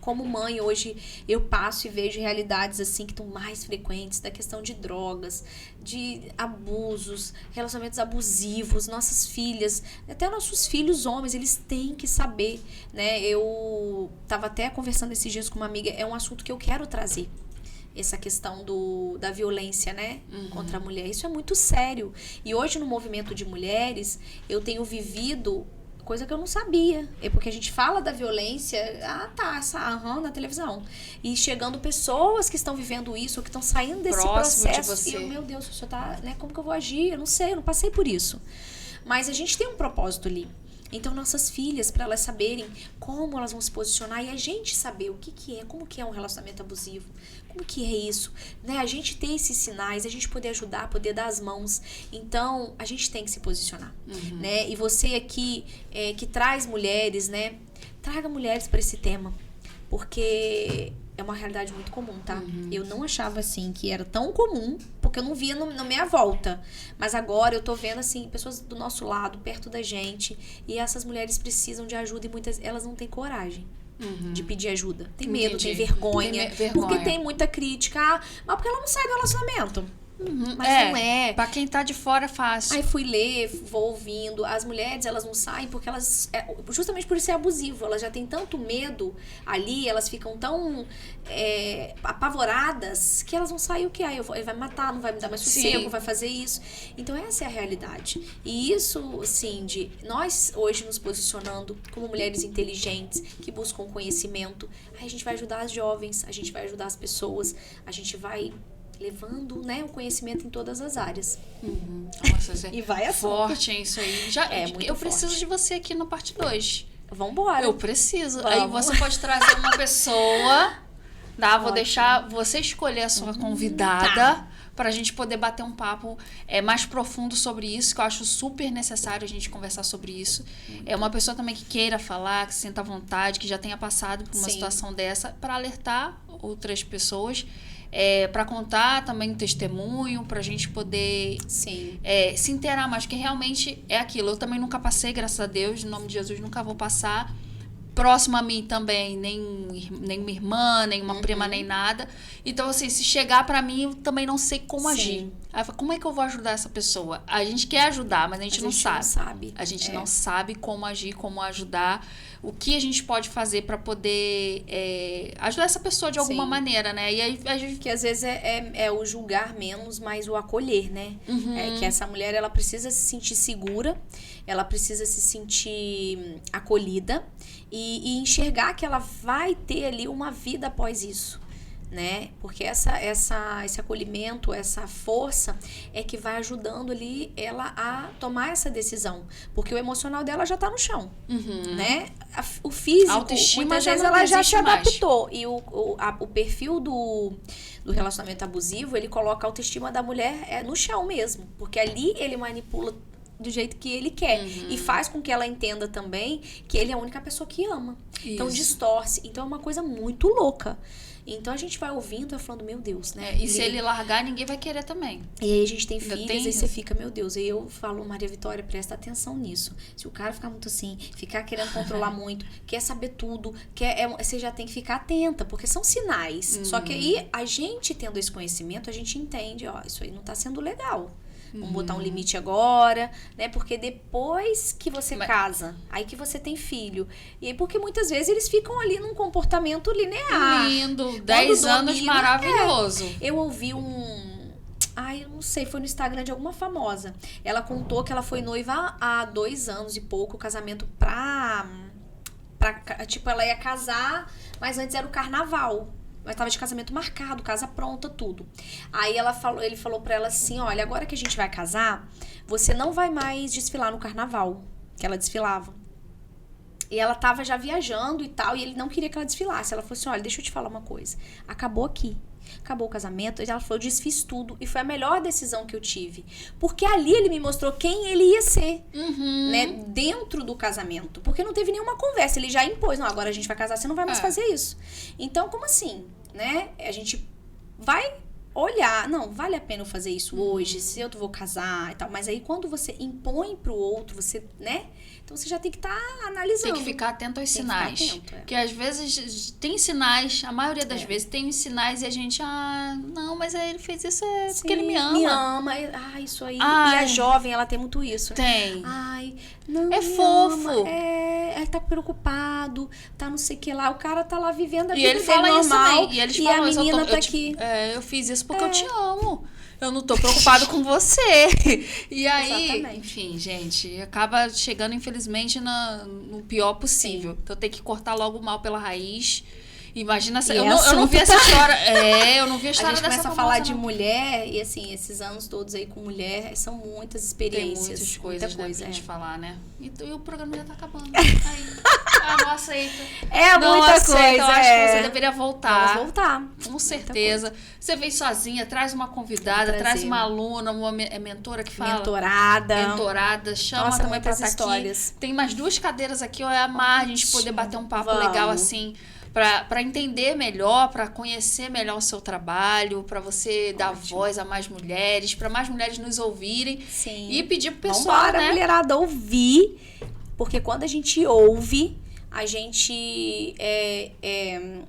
Como mãe, hoje eu passo e vejo realidades assim que estão mais frequentes, da questão de drogas, de abusos, relacionamentos abusivos. Nossas filhas, até nossos filhos homens, eles têm que saber, né? Eu tava até conversando esses dias com uma amiga, é um assunto que eu quero trazer. Essa questão da violência, né? Contra a mulher. Isso é muito sério. E hoje, no movimento de mulheres, eu tenho vivido... coisa que eu não sabia. É porque a gente fala da violência, na televisão. E chegando pessoas que estão vivendo isso, que estão saindo desse processo. E eu, meu Deus, o senhor tá, né? Como que eu vou agir? Eu não sei, eu não passei por isso. Mas a gente tem um propósito ali. Então, nossas filhas, para elas saberem como elas vão se posicionar e a gente saber o que é, como que é um relacionamento abusivo, como que é isso, né? A gente ter esses sinais, a gente poder ajudar, poder dar as mãos. Então, a gente tem que se posicionar, né? E você aqui, que traz mulheres, né? Traga mulheres para esse tema, porque é uma realidade muito comum, tá? Eu não achava, assim, que era tão comum, porque eu não via na minha volta. Mas agora eu tô vendo, assim, pessoas do nosso lado, perto da gente, e essas mulheres precisam de ajuda e muitas elas não têm coragem de pedir ajuda. Tem medo, tem vergonha, porque tem muita crítica. Mas porque ela não sai do relacionamento. Mas não é. Pra quem tá de fora é fácil. Aí fui ler, vou ouvindo. As mulheres, elas não saem porque elas... justamente por isso é abusivo. Elas já têm tanto medo ali, elas ficam tão apavoradas que elas não saem o que? Ele vai me matar, não vai me dar mais sossego, vai fazer isso. Então essa é a realidade. E isso, Cindy, nós hoje nos posicionando como mulheres inteligentes, que buscam conhecimento, aí a gente vai ajudar as jovens, a gente vai ajudar as pessoas, a gente vai... levando, né, o conhecimento em todas as áreas. Nossa, e vai a forte, hein, isso aí. Eu preciso de você aqui no parte 2. Vambora. Eu preciso. Aí você pode trazer uma pessoa, tá? Vou deixar você escolher a sua convidada pra gente poder bater um papo mais profundo sobre isso, que eu acho super necessário a gente conversar sobre isso. É uma pessoa também que queira falar, que sinta vontade, que já tenha passado por uma situação dessa, para alertar outras pessoas. Para contar também um testemunho, pra gente poder se inteirar mais, porque realmente é aquilo. Eu também nunca passei, graças a Deus, em nome de Jesus, nunca vou passar. Próximo a mim também, nem uma irmã, nem uma prima, nem nada. Então, assim, se chegar pra mim, eu também não sei como agir. Aí eu falo, como é que eu vou ajudar essa pessoa? A gente quer ajudar, mas a gente não sabe. A gente não sabe como agir, como ajudar. O que a gente pode fazer pra poder ajudar essa pessoa de alguma maneira, né? E aí a gente... Que às vezes é o julgar menos, mas o acolher, né? Que essa mulher, ela precisa se sentir segura, ela precisa se sentir acolhida e enxergar que ela vai ter ali uma vida após isso, né? Porque esse acolhimento, essa força é que vai ajudando ali ela a tomar essa decisão, porque o emocional dela já tá no chão, né? O físico, muitas vezes ela já se adaptou e o perfil do relacionamento abusivo, ele coloca a autoestima da mulher no chão mesmo, porque ali ele manipula do jeito que ele quer. E faz com que ela entenda também que ele é a única pessoa que ama. Então distorce. Então é uma coisa muito louca. Então a gente vai ouvindo e falando, meu Deus, né? E se ele largar, ninguém vai querer também. E aí a gente tem Ainda filhas, tem aí isso. você fica, meu Deus. E eu falo, Maria Vitória, presta atenção nisso. Se o cara ficar muito assim, ficar querendo controlar muito, quer saber tudo, você já tem que ficar atenta, porque são sinais. Só que aí, a gente tendo esse conhecimento, a gente entende, ó, isso aí não tá sendo legal. Vamos botar um limite agora, né? Porque depois que você casa, aí que você tem filho. E aí, porque muitas vezes eles ficam ali num comportamento linear. Lindo, 10 anos domina, maravilhoso. Eu ouvi Ai, eu não sei, foi no Instagram de alguma famosa. Ela contou que ela foi noiva há 2 anos e pouco, o casamento tipo, ela ia casar, mas antes era o carnaval. Mas tava de casamento marcado, casa pronta, tudo. Aí ele falou pra ela assim, olha, agora que a gente vai casar, você não vai mais desfilar no carnaval, que ela desfilava. E ela tava já viajando e tal, e ele não queria que ela desfilasse. Ela falou assim, olha, deixa eu te falar uma coisa. Acabou aqui. Acabou o casamento. E ela falou, eu desfiz tudo. E foi a melhor decisão que eu tive. Porque ali ele me mostrou quem ele ia ser, né? Dentro do casamento. Porque não teve nenhuma conversa. Ele já impôs, não, agora a gente vai casar, você não vai mais fazer isso. Então, como assim? Né? A gente vai olhar, não, vale a pena eu fazer isso hoje, se eu vou casar e tal. Mas aí quando você impõe pro outro, você, né? Então você já tem que estar analisando. Tem que ficar atento aos Tem que sinais. ficar atento, Porque às vezes tem sinais, a maioria das vezes tem os sinais e a gente, não, mas ele fez isso porque ele me ama. Me ama. Isso aí. E a jovem, ela tem muito isso. Tem. Ai, não. É fofo. Ama. Ele tá preocupado, tá não sei o que lá. O cara tá lá vivendo a vida ele dele fala normal. isso também. E eles falam, a menina tá eu aqui. Eu fiz isso porque eu te amo. Eu não tô preocupado com você. E aí, Exatamente. enfim, gente, acaba chegando, infelizmente, no pior possível. Então tem que cortar logo o mal pela raiz. Imagina, eu não vi essa história. Eu não vi a história A gente dessa começa a famosa, falar de não. mulher, e assim, esses anos todos aí com mulher, são muitas experiências. Tem muitas coisas, muita coisa, né, pra gente falar, né? E o programa já tá acabando. Aí, não aceita. Não Muita aceita. coisa. Eu acho que você deveria voltar. Vamos voltar. Com certeza. Você vem sozinha, traz uma convidada, traz uma aluna, uma mentora que fala. Mentorada. Chama Nossa, também pra muitas estar histórias. aqui. Tem mais 2 cadeiras aqui, eu ia amar a gente poder bater um papo legal assim. Pra entender melhor, pra conhecer melhor o seu trabalho, pra você dar voz a mais mulheres, pra mais mulheres nos ouvirem. Sim. E pedir pro pessoal, Vambora, né? mulherada, ouvir, porque quando a gente ouve, a gente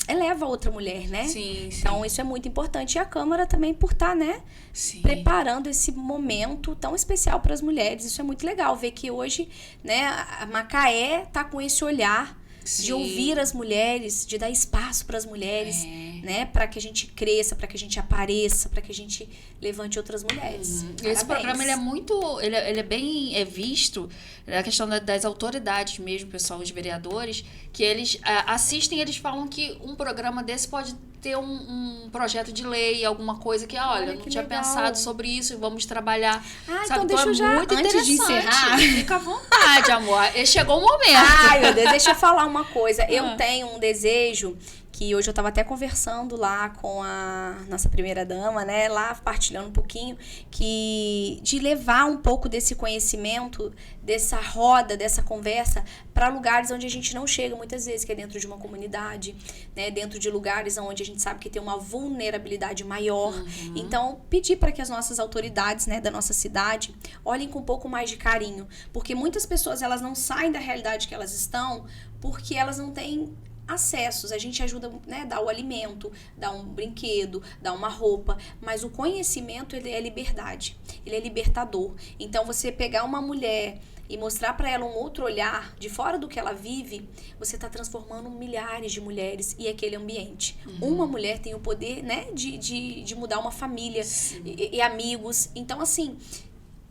eleva a outra mulher, né? Sim. Então, isso é muito importante. E a Câmara também por estar, né? Sim. Preparando esse momento tão especial para as mulheres. Isso é muito legal, ver que hoje, né, a Macaé tá com esse olhar de ouvir as mulheres, de dar espaço para as mulheres, né? Para que a gente cresça, para que a gente apareça, para que a gente levante outras mulheres. Esse programa, ele é muito... Ele é bem visto, a questão das autoridades mesmo, pessoal, os vereadores, que eles assistem, eles falam que um programa desse pode ter um projeto de lei, alguma coisa que, olha, não tinha pensado sobre isso e vamos trabalhar. Então deixa eu já, muito antes de encerrar... Fica à vontade, amor. Chegou o momento. Ai, meu Deus, deixa eu falar uma coisa. Eu tenho um desejo que hoje eu estava até conversando lá com a nossa primeira dama, né, lá partilhando um pouquinho, de levar um pouco desse conhecimento, dessa roda, dessa conversa, para lugares onde a gente não chega muitas vezes, que é dentro de uma comunidade, né, dentro de lugares onde a gente sabe que tem uma vulnerabilidade maior. Então, pedir para que as nossas autoridades, né, da nossa cidade, olhem com um pouco mais de carinho, porque muitas pessoas, elas não saem da realidade que elas estão, porque elas não têm acessos. A gente ajuda, né, dar o alimento, dar um brinquedo, dar uma roupa, mas o conhecimento, ele é liberdade, ele é libertador. Então, você pegar uma mulher e mostrar para ela um outro olhar de fora do que ela vive, você está transformando milhares de mulheres e aquele ambiente. Uma mulher tem o poder, né, de mudar uma família e amigos. Então, assim,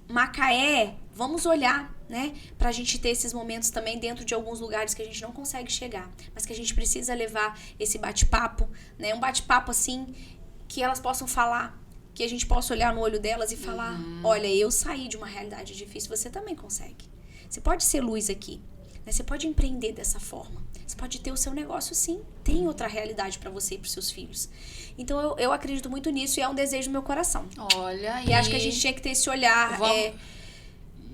Macaé, vamos olhar, né, pra gente ter esses momentos também dentro de alguns lugares que a gente não consegue chegar, mas que a gente precisa levar esse bate-papo, né, um bate-papo assim, que elas possam falar, que a gente possa olhar no olho delas e falar, olha, eu saí de uma realidade difícil, você também consegue. Você pode ser luz aqui, né, você pode empreender dessa forma, você pode ter o seu negócio sim, tem outra realidade pra você e pros seus filhos. Então eu acredito muito nisso e é um desejo do meu coração. Olha aí. E acho que a gente tinha que ter esse olhar,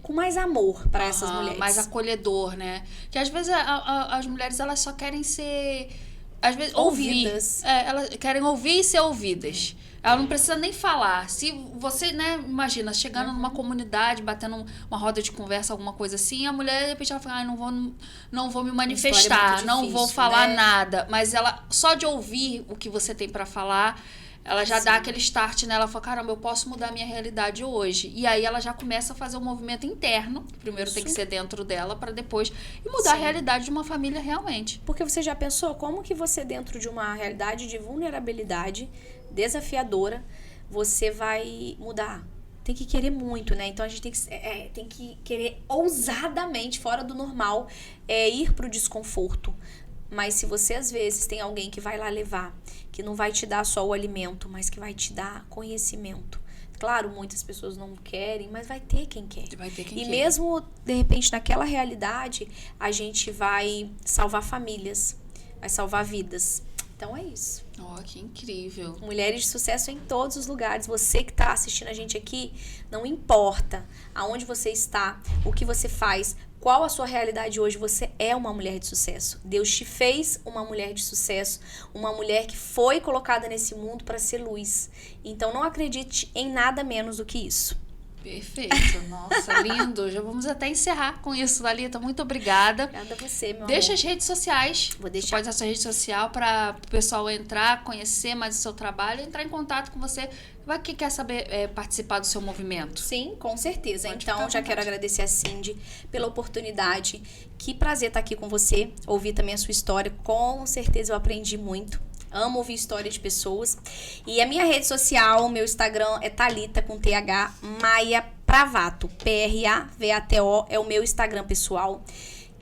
com mais amor para essas mulheres. Mais acolhedor, né? Que às vezes as mulheres, elas só querem ser, às vezes, ouvidas. Elas querem ouvir e ser ouvidas. Ela não precisa nem falar. Se você, né, imagina, chegando numa comunidade, batendo uma roda de conversa, alguma coisa assim, a mulher, de repente, ela fala, não vou me manifestar, não vou falar nada. Mas ela, só de ouvir o que você tem para falar, ela já dá aquele start nela, fala, caramba, eu posso mudar a minha realidade hoje. E aí ela já começa a fazer um movimento interno, primeiro tem que ser dentro dela, para depois mudar a realidade de uma família realmente. Porque você já pensou como que você, dentro de uma realidade de vulnerabilidade desafiadora, você vai mudar? Tem que querer muito, né? Então a gente tem que querer ousadamente, fora do normal, ir pro desconforto. Mas se você, às vezes, tem alguém que vai lá levar, que não vai te dar só o alimento, mas que vai te dar conhecimento. Claro, muitas pessoas não querem, mas vai ter quem quer. E mesmo, de repente, naquela realidade, a gente vai salvar famílias, vai salvar vidas. Então é isso. Oh, que incrível. Mulheres de sucesso em todos os lugares. Você que está assistindo a gente aqui, não importa aonde você está, o que você faz, qual a sua realidade hoje, você é uma mulher de sucesso. Deus te fez uma mulher de sucesso, uma mulher que foi colocada nesse mundo para ser luz. Então não acredite em nada menos do que isso. Perfeito, nossa, lindo. Já vamos até encerrar com isso, Thalita. Muito obrigada. Obrigada a você, meu amor. Deixa as redes sociais. Vou deixar. Você pode dar sua rede social para o pessoal entrar, conhecer mais o seu trabalho, entrar em contato com você. Vai que quer saber participar do seu movimento. Sim, com certeza. Pode então, já quero agradecer a Cindy pela oportunidade. Que prazer estar aqui com você, ouvir também a sua história. Com certeza eu aprendi muito. Amo ouvir história de pessoas. E a minha rede social, meu Instagram é Thalita com TH Maia Pravato. PRAVATO é o meu Instagram pessoal.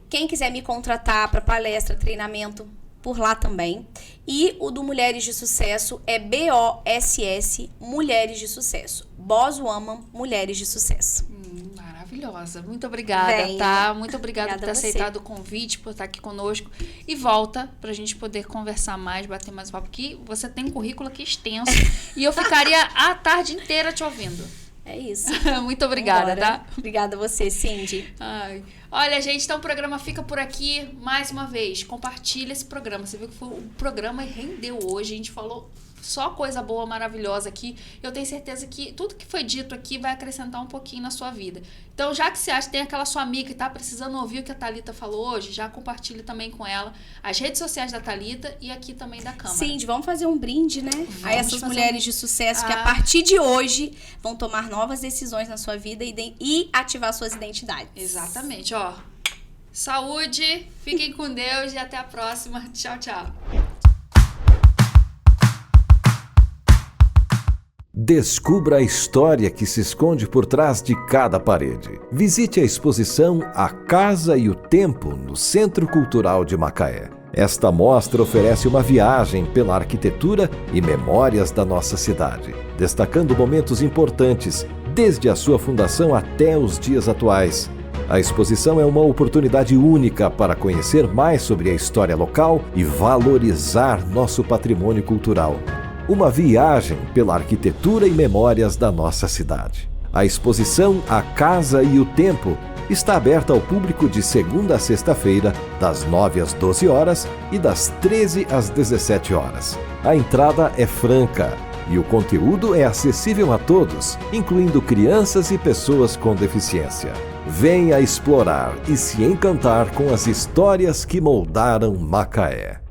Quem quiser me contratar para palestra, treinamento, por lá também. E o do Mulheres de Sucesso é BOSS Mulheres de Sucesso. Boss Woman Mulheres de Sucesso. Maravilhosa. Muito obrigada, tá? Muito obrigada por ter aceitado o convite, por estar aqui conosco. E volta pra gente poder conversar mais, bater mais um papo, porque você tem um currículo aqui extenso e eu ficaria a tarde inteira te ouvindo. É isso. Muito obrigada, tá? Obrigada a você, Cindy. Ai. Olha, gente, então o programa fica por aqui mais uma vez. Compartilha esse programa. Você viu que o programa rendeu hoje. A gente falou só coisa boa, maravilhosa aqui. Eu tenho certeza que tudo que foi dito aqui vai acrescentar um pouquinho na sua vida. Então, já que você acha que tem aquela sua amiga que tá precisando ouvir o que a Thalita falou hoje, já compartilha também com ela as redes sociais da Thalita e aqui também da Câmara. Cindy, vamos fazer um brinde, né? A essas mulheres de sucesso que a partir de hoje vão tomar novas decisões na sua vida e ativar suas identidades. Exatamente, ó. Saúde, fiquem com Deus e até a próxima. Tchau, tchau. Descubra a história que se esconde por trás de cada parede. Visite a exposição A Casa e o Tempo no Centro Cultural de Macaé. Esta mostra oferece uma viagem pela arquitetura e memórias da nossa cidade, destacando momentos importantes, desde a sua fundação até os dias atuais. A exposição é uma oportunidade única para conhecer mais sobre a história local e valorizar nosso patrimônio cultural. Uma viagem pela arquitetura e memórias da nossa cidade. A exposição A Casa e o Tempo está aberta ao público de segunda a sexta-feira, das 9 às 12 horas e das 13 às 17 horas. A entrada é franca e o conteúdo é acessível a todos, incluindo crianças e pessoas com deficiência. Venha explorar e se encantar com as histórias que moldaram Macaé.